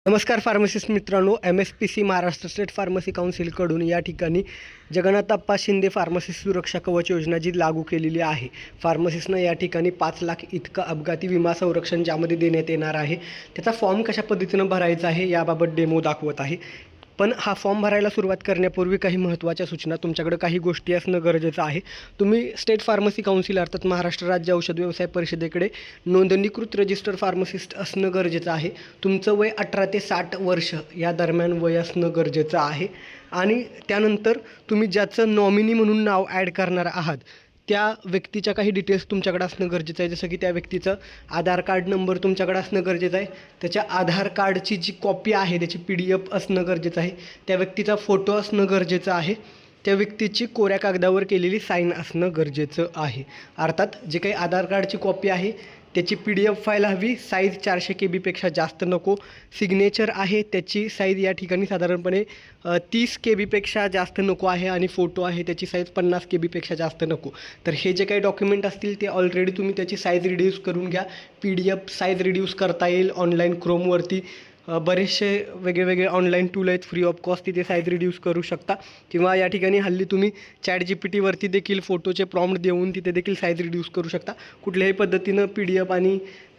नमस्कार फार्मासिस्ट मित्रांनो, MSPC Maharashtra state pharmacy काउन्सिलकडून या ठिकाणी जगन्नाथप्पा शिंदे फार्मसिस्ट सुरक्षा कवच योजना जी लागू केलेली आहे. फार्मसिस्टनं या ठिकाणी 5 लाख इतका अपघाती विमा संरक्षण ज्यामध्ये देण्यात येणार आहे. त्याचा फॉर्म कशा पद्धतीनं भरायचा आहे याबाबत डेमो दाखवत आहे. पण हा फॉर्म भरायला सुरुवात करण्यापूर्वी काही महत्त्वाच्या सूचना, तुमच्याकडे काही गोष्टी असणं गरजेचं आहे. तुम्ही स्टेट फार्मसी काउन्सिल अर्थात महाराष्ट्र राज्य औषध व्यवसाय परिषदेकडे नोंदणीकृत रजिस्टर फार्मसिस्ट असणं गरजेचं आहे. तुमचं वय 18 ते 60 वर्ष या दरम्यान वय असणं गरजेचं आहे. आणि त्यानंतर तुम्ही ज्याचं नॉमिनी म्हणून नाव ॲड करणार आहात त्या व्यक्तीच्या काही डिटेल्स तुमच्याकडे असणं गरजेचं आहे. जसं की त्या व्यक्तीचं आधार कार्ड नंबर तुमच्याकडे असणं गरजेचं आहे. त्याच्या आधार कार्डची जी कॉपी आहे त्याची PDF असणं गरजेचं आहे. त्या व्यक्तीचा फोटो असणं गरजेचं आहे. त्या व्यक्तीची कोऱ्या कागदावर केलेली साईन असणं गरजेचं आहे. अर्थात जे काही आधार कार्डची कॉपी आहे त्याची PDF फाईल हवी. साईज 400 KB जास्त नको. सिग्नेचर आहे त्याची साईज या ठिकाणी साधारणपणे 30 KB जास्त नको आहे. आणि फोटो आहे त्याची साईज 50 KB जास्त नको. तर हे जे काही डॉक्युमेंट असतील ते ऑलरेडी तुम्ही त्याची साईज रिड्यूस करून घ्या. PDF साईज रिड्यूस करता येईल ऑनलाईन क्रोमवरती. बरेचसे वेगळे ऑनलाईन टूल आहेत फ्री ऑफ कॉस्ट, तिथे साईज रिड्यूस करू शकता. किंवा या ठिकाणी हल्ली तुम्ही ChatGPTवरती देखील फोटोचे प्रॉम्प्ट देऊन तिथे देखील साईज रिड्यूस करू शकता. कुठल्याही पद्धतीनं PDF आणि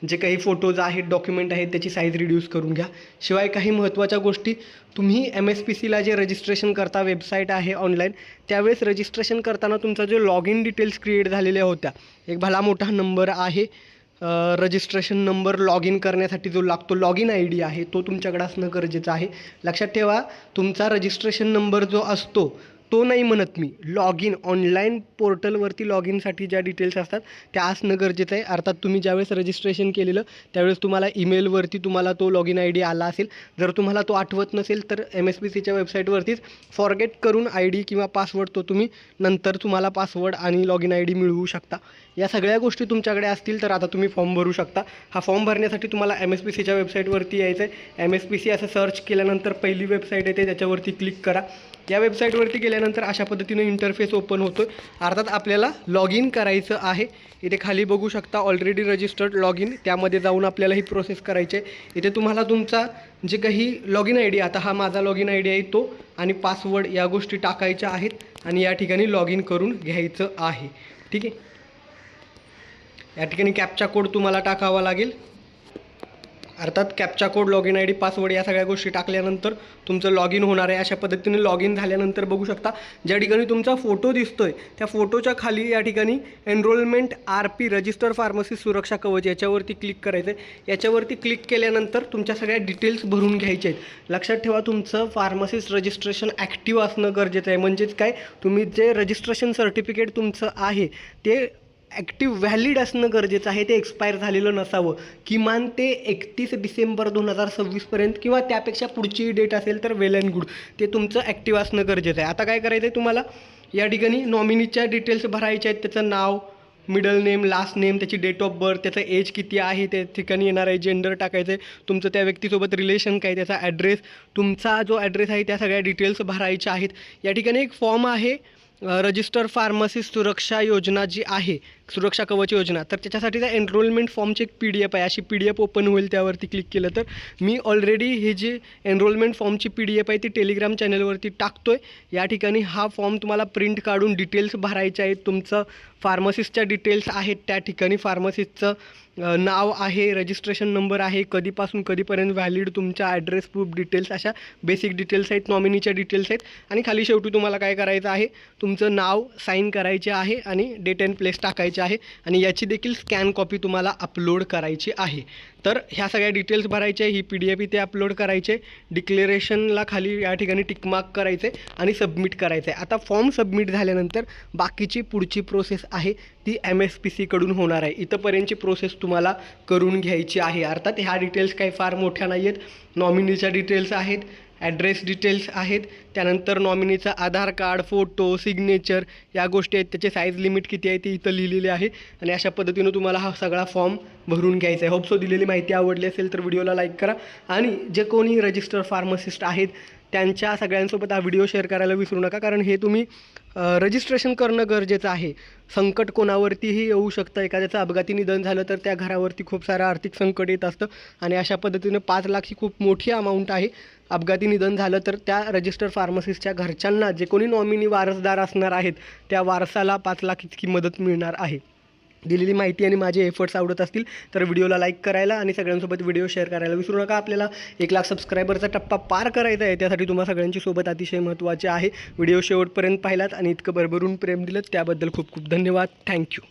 जे काही फोटोज आहेत डॉक्युमेंट आहेत त्याची साईज रिड्यूस करून घ्या. शिवाय काही महत्त्वाच्या गोष्टी, तुम्ही MSPCला जे रजिस्ट्रेशन करता, वेबसाईट आहे ऑनलाईन, त्यावेळेस रजिस्ट्रेशन करताना तुमचा जो लॉग इन डिटेल्स क्रिएट झालेल्या होत्या, एक भला मोठा नंबर आहे रजिस्ट्रेशन नंबर लॉग इन करण्यासाठी जो लागतो, लॉग इन ID आहे तो तुमच्याकडे असणं गरजेचं आहे. लक्षात ठेवा, तुमचा रजिस्ट्रेशन नंबर जो असतो तो नाही म्हणत मी, लॉग इन ऑनलाईन पोर्टलवरती लॉग इनसाठी ज्या डिटेल्स असतात त्या असणं गरजेचं आहे. अर्थात तुम्ही ज्यावेळेस रजिस्ट्रेशन केलेलं त्यावेळेस तुम्हाला ईमेलवरती तुम्हाला तो लॉग इन ID आला असेल. जर तुम्हाला तो आठवत नसेल तर MSPCच्या वेबसाईटवरतीच फॉरगेट करून ID किंवा पासवर्ड तो तुम्ही नंतर तुम्हाला पासवर्ड आणि लॉग इन ID मिळवू शकता. या सगळ्या गोष्टी तुमच्याकडे असतील तर आता तुम्ही फॉर्म भरू शकता. हा फॉर्म भरण्यासाठी तुम्हाला MSPCच्या वेबसाईटवरती यायचं आहे. MSPC असं सर्च केल्यानंतर पहिली वेबसाईट येते, त्याच्यावरती क्लिक करा. या वेबसाईटवरती गेल्यानंतर अशा पद्धतीनं इंटरफेस ओपन होतो. अर्थात आपल्याला लॉग इन करायचं आहे. इथे खाली बघू शकता ऑलरेडी रजिस्टर्ड लॉग इन, त्यामध्ये जाऊन आपल्याला ही प्रोसेस करायची आहे. इथे तुम्हाला तुमचा जे काही लॉग इन ID, आता हा माझा लॉग इन ID आहे तो, आणि पासवर्ड या गोष्टी टाकायच्या आहेत आणि या ठिकाणी लॉग इन करून घ्यायचं आहे. ठीक आहे. या ठिकाणी कॅप्चा कोड तुम्हाला टाकावा लागेल. अर्थात captcha code, log in ID, password या सगळ्या गोष्टी टाकल्यानंतर तुमचं लॉग इन होणार आहे. अशा पद्धतीने लॉग इन झाल्यानंतर बघू शकता ज्या ठिकाणी तुमचा फोटो दिसतोय त्या फोटोच्या खाली या ठिकाणी एनरोलमेंट RP रजिस्टर फार्मसिस्ट सुरक्षा कवच याच्यावरती क्लिक करायचं आहे. याच्यावरती क्लिक केल्यानंतर तुमच्या सगळ्या डिटेल्स भरून घ्यायचे आहेत. लक्षात ठेवा, तुमचं फार्मसिस्ट रजिस्ट्रेशन ॲक्टिव्ह असणं गरजेचं आहे. म्हणजेच काय, तुम्ही जे रजिस्ट्रेशन सर्टिफिकेट तुमचं आहे ते ॲक्टिव्ह व्हॅलिड असणं गरजेचं आहे. ते एक्सपायर झालेलं नसावं. किमान ते 31 डिसेंबर 2026 पर्यंत किंवा त्यापेक्षा पुढची डेट असेल तर वेल अँड गुड, ते तुमचं ॲक्टिव्ह असणं गरजेचं आहे. आता काय करायचं आहे, तुम्हाला या ठिकाणी नॉमिनीच्या डिटेल्स भरायच्या आहेत. त्याचं नाव, मिडल नेम, लास्ट नेम, त्याची डेट ऑफ बर्थ, त्याचं एज किती आहे, त्या ठिकाणी येणार आहे जेंडर टाकायचं आहे, तुमचं त्या व्यक्तीसोबत रिलेशन काय, त्याचा ॲड्रेस, तुमचा जो ॲड्रेस आहे त्या सगळ्या डिटेल्स भरायच्या आहेत. या ठिकाणी एक फॉर्म आहे रजिस्टर फार्मसिस्ट सुरक्षा योजना जी आहे, सुरक्षा कवच योजना, तर त्याच्यासाठी त्या एनरोलमेंट फॉर्मची एक PDF आहे. अशी PDF ओपन होईल, त्यावरती क्लिक केलं तर मी ऑलरेडी ही जी एनरोलमेंट फॉर्मची PDF आहे ती टेलिग्राम चॅनलवरती टाकतो आहे. या ठिकाणी हा फॉर्म तुम्हाला प्रिंट काढून डिटेल्स भरायचे आहेत. तुमचं फार्मसिस्टच्या डिटेल्स आहेत, त्या ठिकाणी फार्मसिस्टचं नाव आहे, रजिस्ट्रेशन नंबर आहे, कधीपासून कधीपर्यंत व्हॅलिड, तुमच्या ॲड्रेस प्रूफ डिटेल्स, अशा बेसिक डिटेल्स आहेत, नॉमिनीच्या डिटेल्स आहेत. आणि खाली शेवटी तुम्हाला काय करायचं आहे, तुमचं नाव साईन करायचे आहे आणि डेट अँड प्लेस टाकायचे आहे. आणि याची देखील स्कॅन कॉपी तुम्हाला अपलोड करायची आहे. तर ह्या सगळ्या डिटेल्स भरायचे, ही PDF इथे अपलोड करायचे, डिक्लेरेशनला खाली या ठिकाणी टिकमार्क करायचे आणि सबमिट करायचं आहे. आता फॉर्म सबमिट झाल्यानंतर बाकीची पुढची प्रोसेस आहे ती MSPCकडून होणार आहे. इथंपर्यंतची प्रोसेस तुम्हाला करून घ्यायची आहे. अर्थात ह्या डिटेल्स काही फार मोठ्या नाही आहेत. नॉमिनीच्या डिटेल्स आहेत, ॲड्रेस डिटेल्स आहेत, त्यानंतर नॉमिनीचा आधार कार्ड, फोटो, सिग्नेचर या गोष्टी आहेत. त्याचे साईज लिमिट किती आहे ती इथं लिहिलेली आहे. आणि अशा पद्धतीनं तुम्हाला हा सगळा फॉर्म भरून घ्यायचा आहे. होप सो दिलेली माहिती आवडली असेल तर व्हिडिओला लाईक करा. आणि जे कोणी रजिस्टर फार्मसिस्ट आहेत त्यांच्या सगळ्यांसोबत हा व्हिडिओ शेअर करायला विसरू नका, कारण हे तुम्ही रजिस्ट्रेशन करणं गरजेचं आहे. संकट कोणावरतीही येऊ शकतं. एखाद्याचं अपघाती निधन झालं तर त्या घरावरती खूप सारं आर्थिक संकट येत असतं आणि अशा पद्धतीनं 5 लाख ही खूप मोठी अमाऊंट आहे. अपघाती निधन झालं तर त्या रजिस्टर फार्मसिस्टच्या घरच्यांना, जे कोणी नॉमिनी वारसदार असणार आहेत, त्या वारसाला 5 लाख इतकी मदत मिळणार आहे. दिलेली माहिती आणि माझे एफर्ट्स आवडत असतील तर व्हिडिओला लाईक करायला आणि सगळ्यांसोबत व्हिडिओ शेअर करायला विसरू नका. आपल्याला 1 लाख सबस्क्रायबरचा टप्पा पार करायचा आहे. त्यासाठी तुम्हा सगळ्यांची सोबत अतिशय महत्त्वाचे आहे. व्हिडिओ शेवटपर्यंत पाहिलात आणि इतकं भरभरून प्रेम दिलं त्याबद्दल खूप खूप धन्यवाद. थँक्यू.